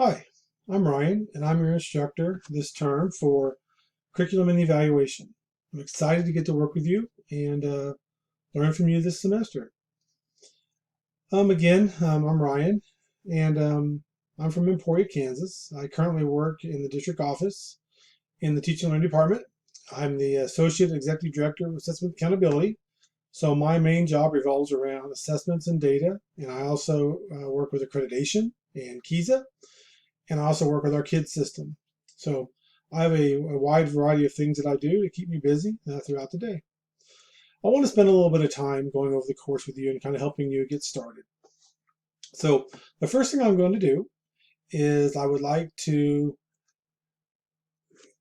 Hi, I'm Ryan, and I'm your instructor this term for Curriculum and Evaluation. I'm excited to get to work with you and learn from you this semester. I'm Ryan, and I'm from Emporia, Kansas. I currently work in the district office in the Teaching and Learning Department. I'm the Associate Executive Director of Assessment Accountability. So my main job revolves around assessments and data, and I also work with accreditation and KISA, and I also work with our kids system. So I have a wide variety of things that I do to keep me busy throughout the day. I want to spend a little bit of time going over the course with you and kind of helping you get started. So the first thing I'm going to do is I would like to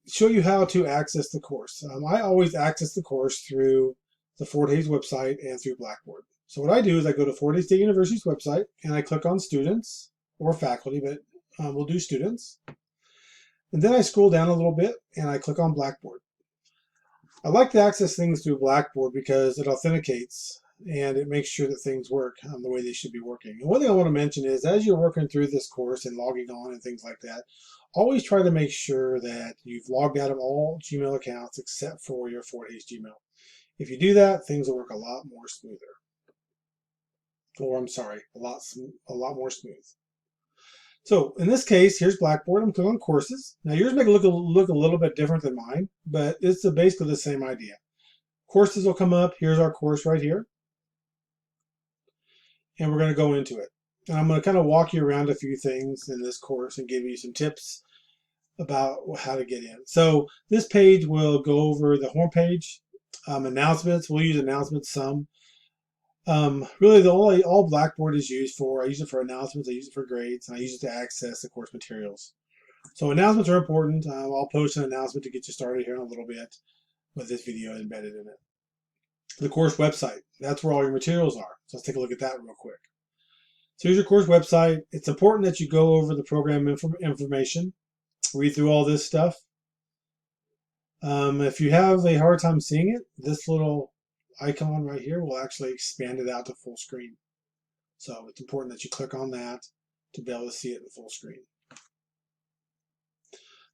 show you how to access the course. I always access the course through the Fort Hays website and through Blackboard. So what I do is I go to Fort Hays State University's website and I click on students or faculty, but we'll do students. And then I scroll down a little bit and I click on Blackboard. I like to access things through Blackboard because it authenticates and it makes sure that things work the way they should be working. And one thing I want to mention is as you're working through this course and logging on and things like that, always try to make sure that you've logged out of all Gmail accounts except for your Fort Hays Gmail. If you do that, things will work a lot more smoother. Or I'm sorry, a lot more smooth. So in this case, here's Blackboard. I'm clicking on courses. Now yours may look a little bit different than mine, but it's basically the same idea. Courses will come up. Here's our course right here. And we're going to go into it. And I'm going to kind of walk you around a few things in this course and give you some tips about how to get in. So this page will go over the home page, announcements. We'll use announcements some. Really, all Blackboard is used for, I use it for announcements, I use it for grades, and I use it to access the course materials. So announcements are important. I'll post an announcement to get you started here in a little bit with this video embedded in it. The course website, that's where all your materials are. So let's take a look at that real quick. So here's your course website. It's important that you go over the program information, read through all this stuff. If you have a hard time seeing it, this little icon right here will actually expand it out to full screen. So it's important that you click on that to be able to see it in full screen.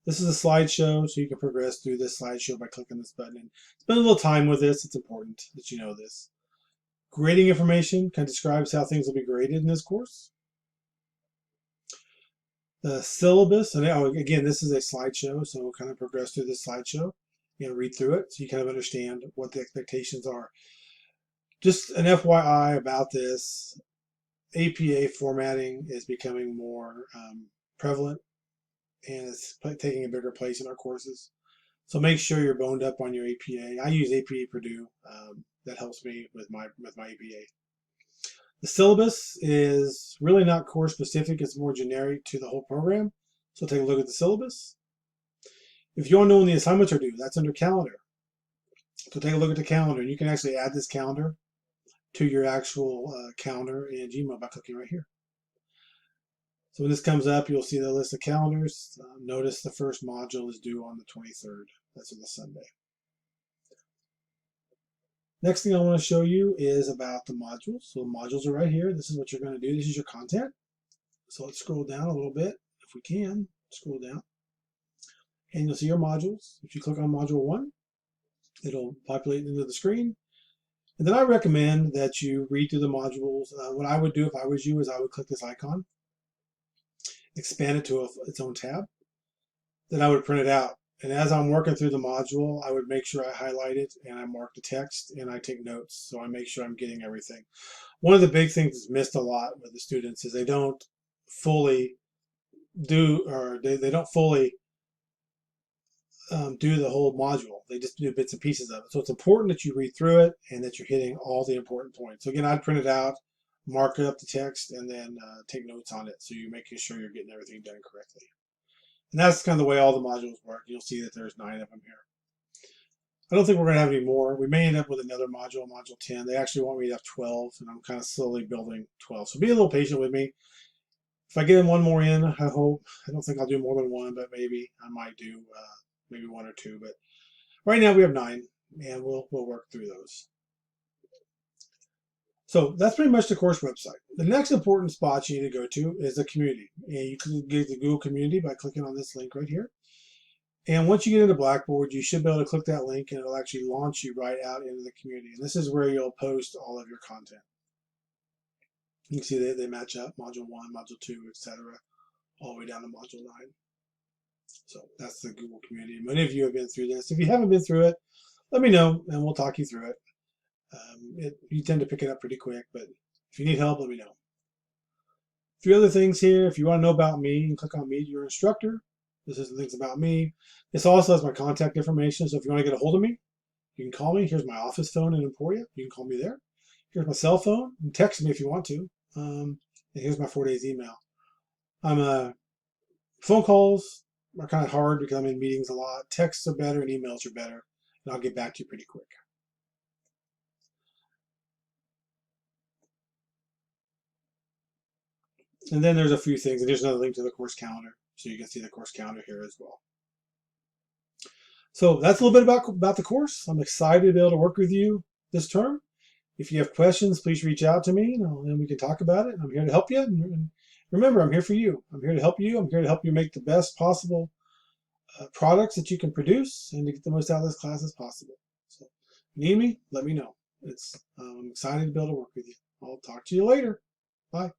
This is a slideshow, so you can progress through this slideshow by clicking this button. And spend a little time with this. It's important that you know this. Grading information kind of describes how things will be graded in this course. The syllabus, and again, this is a slideshow, so we'll kind of progress through this slideshow and read through it so you kind of understand what the expectations are. Just an FYI about this, APA formatting is becoming more prevalent and it's taking a bigger place in our courses. So make sure you're boned up on your APA. I use APA Purdue. That helps me with my APA. The syllabus is really not course specific. It's more generic to the whole program. So take a look at the syllabus. If you want to know when the assignments are due, that's under calendar. So take a look at the calendar. You can actually add this calendar to your actual calendar in Gmail by clicking right here. So when this comes up, you'll see the list of calendars. Notice the first module is due on the 23rd. That's on the Sunday. Next thing I want to show you is about the modules. So the modules are right here. This is what you're going to do. This is your content. So let's scroll down a little bit if we can. Scroll down. And you'll see your modules. If you click on module 1, it'll populate into the screen. And then I recommend that you read through the modules. What I would do if I was you is I would click this icon, expand it to its own tab. Then I would print it out. And as I'm working through the module, I would make sure I highlight it and I mark the text and I take notes. So I make sure I'm getting everything. One of the big things that's missed a lot with the students is they don't fully do, or they don't fully do the whole module. They just do bits and pieces of it. So it's important that you read through it and that you're hitting all the important points. So again, I'd print it out, mark it up the text, and then take notes on it. So you're making sure you're getting everything done correctly. And that's kind of the way all the modules work. You'll see that there's 9 of them here. I don't think we're going to have any more. We may end up with another module, module 10. They actually want me to have 12, and I'm kind of slowly building 12. So be a little patient with me. If I get one more in, I hope. I don't think I'll do more than one, but maybe I might do maybe 1 or 2. But right now we have 9, and we'll work through those. So that's pretty much the course website. The next important spot you need to go to is the community. And you can get the Google community by clicking on this link right here. And once you get into Blackboard, you should be able to click that link and it'll actually launch you right out into the community. And this is where you'll post all of your content. You can see they match up, Module 1, Module 2, etc., all the way down to Module 9. So that's the Google community. Many of you have been through this. If you haven't been through it, let me know and we'll talk you through it. You tend to pick it up pretty quick, but if you need help, let me know. 3 other things here. If you want to know about me, you can click on Meet Your Instructor. This is the things about me. This also has my contact information, so if you want to get a hold of me, you can call me. Here's my office phone in Emporia. You can call me there. Here's my cell phone. You can text me if you want to. And here's my 4 days email. Phone calls are kind of hard because I'm in meetings a lot. Texts are better and emails are better, and I'll get back to you pretty quick. And then there's a few things, and there's another link to the course calendar, so you can see the course calendar here as well. So that's a little bit about the course. I'm excited to be able to work with you this term. If you have questions, please reach out to me, and we can talk about it. I'm here to help you. And remember, I'm here for you. I'm here to help you. I'm here to help you make the best possible products that you can produce and to get the most out of this class as possible. So if you need me, let me know. I'm excited to be able to work with you. I'll talk to you later. Bye.